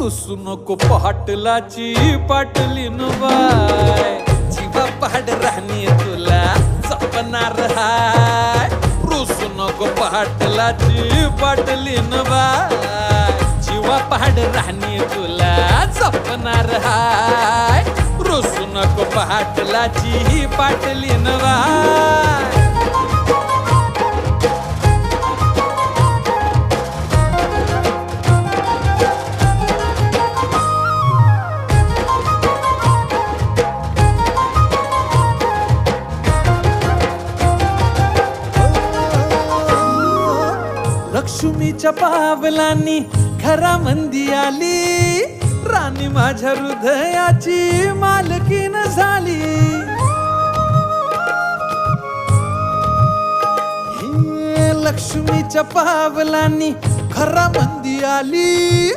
रुसू नको पाटलाची पाटलीन बाय, जीवा पाड राहणी तुला जपणार हाय. रुसू नको पाटलाची पाटलीन बाय, जीवा पाड राहणी तुला जपणार हाय. रुसू नको पाटलाची पाटलीन बाय. लक्ष्मीच्या पावलांनी घरामंदी आली, राणी माझ्या हृदयाची मालकीन झाली. हे लक्ष्मीच्या पावलांनी घरामंदी आली,